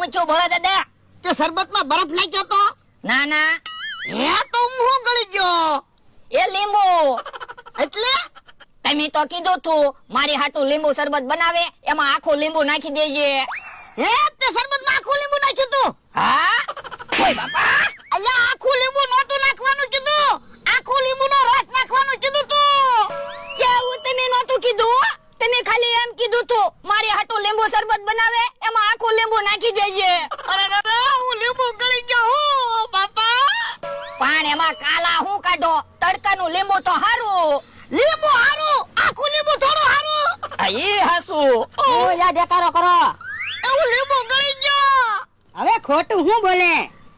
હું છું ભોળા દાદા? તે શરબતમાં બરફ નાખ્યો તો? ના ના, હે તો હું ગળી ગયો. એ લીંબુ. એટલે તમે તો કીધું તું મારી હાટુ લીંબુ શરબત બનાવે, એમાં આખું લીંબુ નાખી દેજે. હે તે શરબતમાં આખું લીંબુ નાખ્યું તું? હા? ઓય બાપા, અલ્યા આખું લીંબુ નહોતું નાખવાનું કીધું, આખું લીંબુનો રસ નાખવાનું કીધું તું. કેવું તમે નહોતું કીધું? તમે ખાલી એમ કીધું તું મારી હાટુ લીંબુ શરબત બનાવે, એમાં આખું લીંબુ નાખી દેજે. અરે દાદા હું લીંબુ ગળી ગયો હું બાપા. પણ એમાં કાલા હું કાઢો, તડકાનું લીંબુ તો હારું. લીંબુ હારું, આખું લીંબુ થોડું હારું. ઈ હાસુ. ઓ યા દેકારો કરો. એવું લીંબુ ગળી ગયો. હવે ખોટું હું બોલે?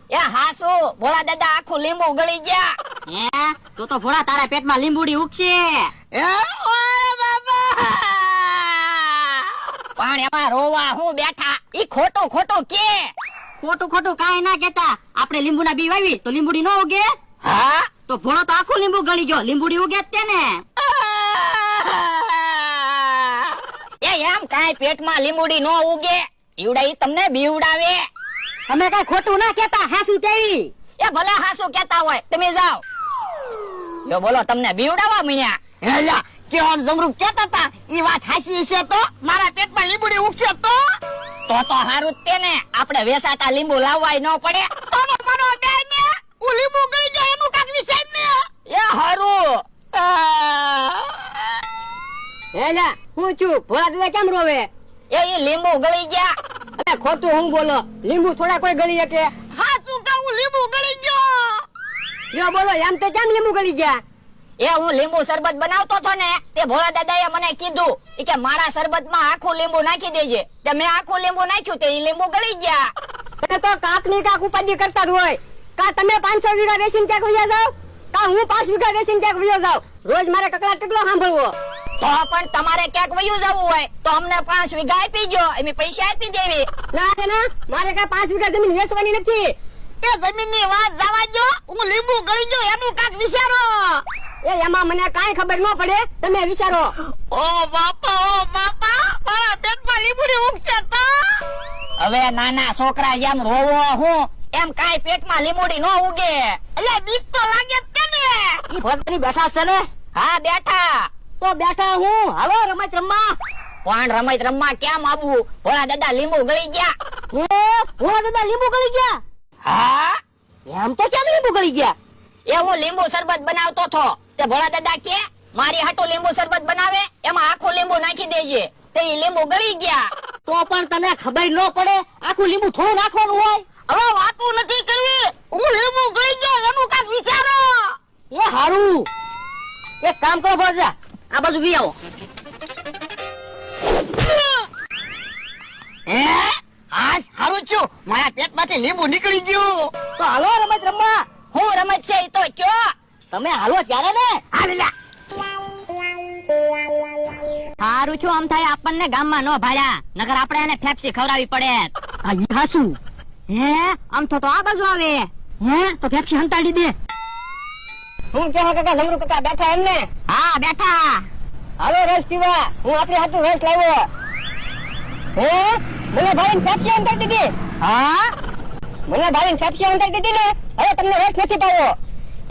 એ હાસુ, ભોળા દાદા આખું લીંબુ ગળી ગયા. હે તો ભોળા તારા પેટમાં લીંબુડી ઉગશે. હે ઓય બાબા. પણ એમાં રોવા હું બેઠા, ઈ ખોટું ખોટું કે. ખોટું ખોટું કાઈ ના કેતા. આપણે લીંબુના બી વાવી તો લીંબુડી ન ઉગે? હા? તો ભોળો તો આખું લીંબુ ગળી ગયો, લીંબુડી ઉગે જ તે ને. એ એમ કાંઈ પેટમાં લીંબુડી નો ઉગે, ઈવડા ઈ તમને બીવડાવે. તમે કઈ ખોટું ના કેતા, હાસુ કેવી. એ ભલે હાસુ કેતા હોય, તમે જાઓ. જો બોલો, તમને બીવડાવા મીણ્યા. હેલા કે આમ જમરૂ કહેતા હતા ઈ વાત હાસી છે તો મારા પેટમાં લીંબુડી ઉગશે તો તો હારું જ તે ને, આપણે વેસાતા લીંબુ લાવવાય ન પડે. સોનો મનો બે ને હું લીંબુ ગળી ગયો એનું કાક વિષય ને. એ હારું. એલા હું છું, ભોળા દાદા કેમ રોવે? એ ઈ લીંબુ ગળી ગયા. અરે ખોટું હું બોલો, લીંબુ થોડા કોઈ ગળી શકે? હાચું કે હું લીંબુ ગળી ગયો. યો બોલો, એમ તો કેમ લીંબુ ગળી ગયા? એ હું લીંબુ શરબત બનાવતો હતો ને, તે ભોળા દાદાએ મને કીધું ઈ કે મારા શરબતમાં આખું લીંબુ નાખી દેજે. તે મેં આખું લીંબુ નાખ્યું, તે ઈ લીંબુ ગળી ગયા. તમે તો કાક ની કાક ઉપાધિ કરતા જ હોય. કા તમે 500 વીઘા વેચીને ક્યાંક વયા જાવ, કા હું 5 વીઘા વેચીને ક્યાંક વયો જાવ. રોજ મારે કકડા ટકલો સાંભળવો. તો પણ તમારે ક્યાંક વયું જવું હોય તો અમને 5 વીઘા આપી જો, અમે પૈસા આપી દેવી. ના રે ના, મારે કઈ 5 વીઘા જમીન વેચવાની નથી. એ જમીનની વાત જવા દો, હું લીંબુ ગળી ગયો એનું કાક વિચારો. એ એમાં મને કાઈ ખબર ન પડે, તમે વિચારો. ઓ બાપા મારા પેટમાં લીંબુડી ઉગશે તો. હવે નાના છોકરા જેમ રોવો હું, એમ કાંઈ પેટમાં લીંબુડી ન ઉગે. એટલે બીક તો લાગે જ તે ને. ઈ ભગવાની બેઠા છે ને? હા બેઠા. તો બેઠા હું, હાલો રમત રમવા. પણ રમત રમવા કેમ આવવું? ભોળા દાદા લીંબુ ગળી ગયા. હે ભોળા દાદા લીંબુ ગળી ગયા? હા? એમ તો કેમ લીંબુ ગળી ગયા? એ હું લીંબુ શરબત બનાવતો હતો, તે ભોળા દાદા કે મારી હાટુ લીંબુ શરબત બનાવે, એમાં આખું લીંબુ નાખી દેજે. તે ઈ લીંબુ ગળી ગયા. તો પણ તને ખબર ન પડે, આખું લીંબુ થોડું નાખવાનું હોય. હવે વાતું નથી કરવી, હું લીંબુ ગળી ગયો એનું કાક વિચારો. એ હારું, એક કામ કરો ભોળા, આ બાજુ વી આવો. હે આજ હારું છું, મારા પેટમાંથી લીંબુ નીકળી ગયું. તો હાલો રમત રમવા. હું રમત છે ઈ તો કયો. તમે હાલો ત્યારે ને. હાલેલા હારું છું, આમ થાય આપણને ગામમાં ન ભાડ્યા, નકર આપણે એને ફેફસી ખવડાવી પડે. આ ઈ હાસુ. હે આમ તો આ બાજુ આવે. હે તો ફેફસી હંતાડી દે. હું કહો કાકા, જમરૂ કાકા બેઠા એમ ને? હા બેઠા. હાલો રસ પીવા, હું આપણી હાટુ રસ લાવ્યો. હે મને ભાઈને ફેફસી હંતાડી દીધી. હા મને ભાઈને ફેફસી હંતાડી દીધી ને, હવે તમને રસ નથી પાવો.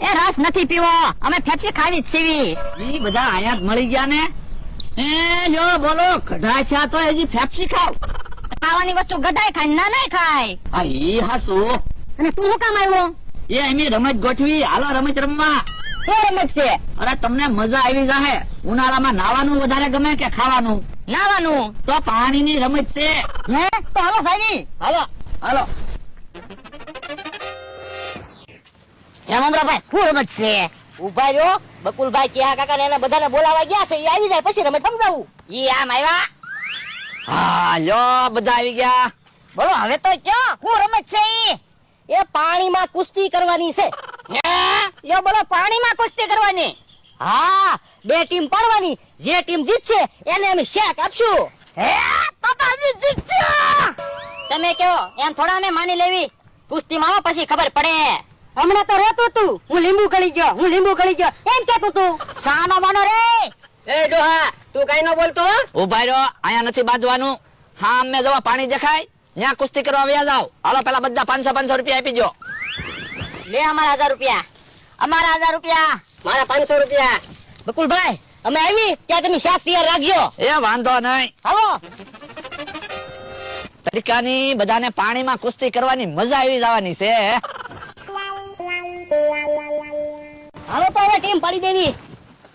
એ રસ નથી પીવો, અમે ફેફસી ખાવી જ સીવી. ઈ બધા આયા જ મળી ગયા ને. એ લ્યો બોલો, કઢા છે તો હજી ફેફસી ખાવ. ખાવાની વસ્તુ ગધાય ખાય, ના નાય ખાય. આ ઈ હાસુ. અને તું શું કામ આવ્યો? એ એમી રમત ગોઠવી, હાલો રમત રમવા. શું રમત છે? અરે તમને મજા આવી જાહે. ઉનાળામાં નાવાનું વધારે ગમે કે ખાવાનું? નાવાનું. તો પાણીની રમત છે. હે તો હાલો સાહેબી, હાલો હાલો. એમ અમરાભાઈ શું રમત છે? ઉભા રહ્યો. બકુલભાઈ કેહા કાકા ને એને બધાને બોલાવા ગયા છે, એ આવી જાય પછી રમત સમજાવું. ઈ આમ આવ્યા. હા લ્યો બધા આવી ગયા. બોલો હવે તો કયો શું રમત છે ઈ? એ પાણીમાં કુસ્તી કરવાની છે. યો બોલો, પાણીમાં કુસ્તી કરવાની. હા, 2 ટીમ પાડવાની, જે ટીમ જીતશે એને અમે શેક આપશું. હે તો અમે જીત્યા. તમે કહો એમ થોડા અમે માની લેવી. કુસ્તીમાં આવો પછી ખબર પડે. હમણાં તો રહેતું તું, હું લીંબુ ગળી ગયો એમ કેતું તું. સાનો માનો રે. એ ડોહા, તું કઈ ન બોલતો. ઉભા રહ્યો, અહીંયા નથી બાંધવાનું. હા અમે જવા પાણી દેખાય. ત્યાં કુસ્તી કરવા વ્યા જાવ. હાલો પેલા બધા 500 રૂપિયા આપી દો. લે અમારા 1000 રૂપિયા, અમારા 1000 રૂપિયા, મારા 500 રૂપિયા. બકુલભાઈ અમે આવી ત્યાં તમે શાક તૈયાર રાખજો. એ વાંધો નહીં. હાલો. તરીકાની બધાને પાણીમાં કુસ્તી કરવાની મજા આવી જવાની છે. હાલો તો હવે ટીમ પાડી દેવી.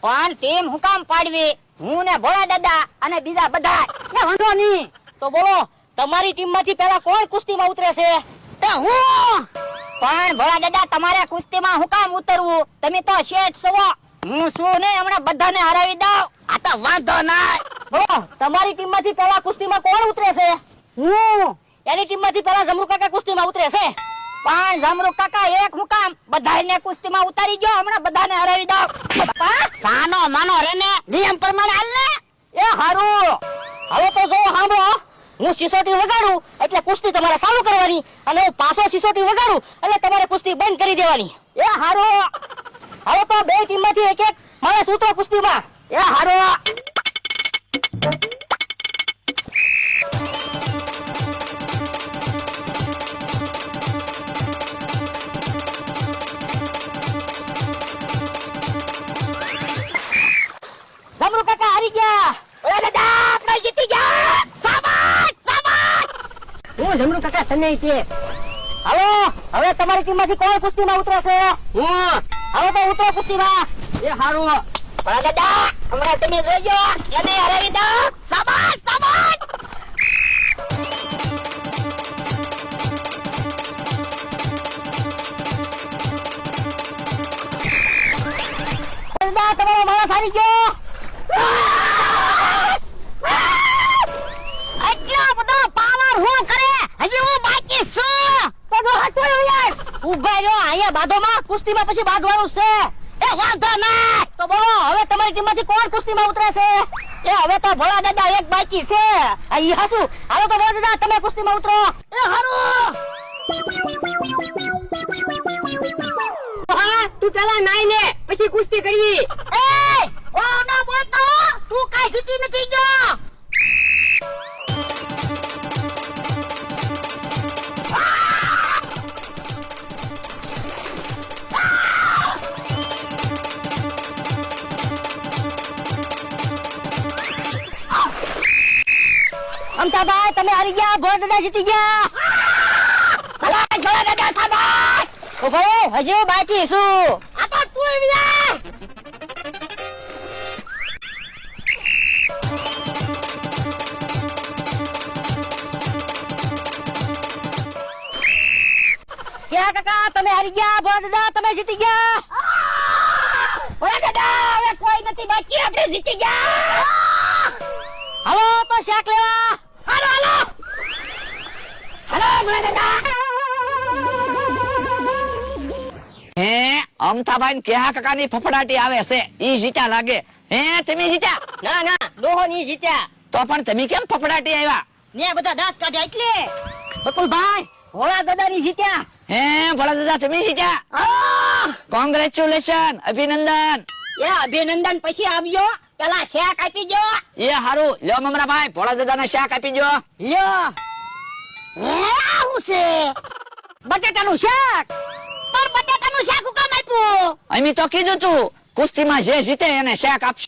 પણ ટીમ હું કામ પાડવી? હું ને ભોળા દાદા અને બીજા બધા. એ વાંધો નહીં. તો બોલો તમારી ટીમ માંથી પેલા કોણ કુસ્તીમાં ઉતરે છે? તો હું. પણ ભોળા દાદા તમારે કુસ્તીમાં હું કામ ઉતરવું? તમે તો શેઠ છો. હું શું ને હમણાં બધાને હરાવી દઉં. આ તો વાંધો નહીં. બોલો તમારી ટીમ માંથી પેલા કુસ્તીમાં કોણ ઉતરે છે? હું. એની ટીમ માંથી પેલા જમરૂ કાકા કુસ્તીમાં ઉતરે છે. પણ જમરૂ કાકા એક હું કામ બધાને કુસ્તીમાં ઉતારી ગયો, હમણાં બધાને હરાવી દઉં. સાનો માનો રે ને નિયમ પ્રમાણે હાલ ને. એ હારું. હવે તો જો સાંભળો, હું સિસોટી વગાડું એટલે કુસ્તી તમારે ચાલુ કરવાની, અને હું પાછો સિસોટી વગાડું એટલે તમારે કુસ્તી બંધ કરી દેવાની. એ હારું. હવે તો બે ટીમ માંથી એક એક માણસ ઉતરો કુસ્તીમાં. એ હારું. જમરૂ કાકા હારી ગયા. ભોળા દાદા આપણે જીતી ગયા. શાબાશ શાબાશ. હું જમરૂ કાકા તમે છે. હાલો હવે તમારી ટીમ માંથી કોણ કુસ્તીમાં ઉતરે છે? હું. હવે તો ઉતરો કુસ્તીમાં. એ હારું. ભોળા દાદા હમણાં તમે જોજો, એને હરાવી દઉં. શાબાશ શાબાશ. દાદા તમારો માણસ હારી ગયો. એટલો બધો પાવર હું કરે હજી હું બાકી છું. તો જો હાથો યાર ઉભા રહ્યો અહીંયા બાધોમાં, કુસ્તીમાં પછી બાંધવાનું છે. એ વાંધો નહીં. તો બોલો હવે તમારી ટીમ માંથી કોણ કુસ્તીમાં ઉતરે છે? એ હવે તો ભોળા દાદા એક બાકી છે. આ ઈ હાસુ. હાલો તો ભોળા દાદા તમે કુસ્તીમાં ઉતરો. એ હારું. હા તું પેલા નાઈ લે પછી કુસ્તી કરવી. એ ઓ ન બોલતો, તું કાઈ જીતી નથી ગયો. અમતાભાઈ તમે હારી ગયા, ભોળા દાદા જીતી ગયા. શાબાશ ભોળા દાદા શાબાશ. ઓ ભાઈ હજી બાકી છું. આ તો તું વિયાર. ક્યાં કાકા તમે હારી ગયા, ભોળા દાદા તમે જીતી ગયા. ભોળા દાદા હવે કોઈ નથી બાકી, આપણે જીતી ગયા. હાલો તો શાક લેવા. હાલો હાલો હાલો ભોળા દાદા. હે અમથાભાઈ ને કેહા કાકાની ફફડાટી આવે છે. ઈ જીત્યા લાગે. હે તમે જીત્યા? ના ના ડોહો ની જીત્યા. તો પણ તમે કેમ ફફડાટી આવ્યા? ને બધા દાંત કાઢ્યા એટલે. બકુલભાઈ ભોળા દાદા ની જીત્યા. હે ભોળા દાદા તમે જીત્યા? કોંગ્રેચ્યુલેશન, અભિનંદન. એ અભિનંદન પછી આવ્યો, પેલા શેક આપી દો. એ હારું. લ્યો મમરાભાઈ ભોળા દાદાને શાક આપી દો. લ્યો હે આવું છે. બટેટાનું શાક. પણ બટાકાનું શાક હું કામ આપ્યું? અમે તો કીધું તું કુસ્તીમાં જે જીતે એને શાક આપશું.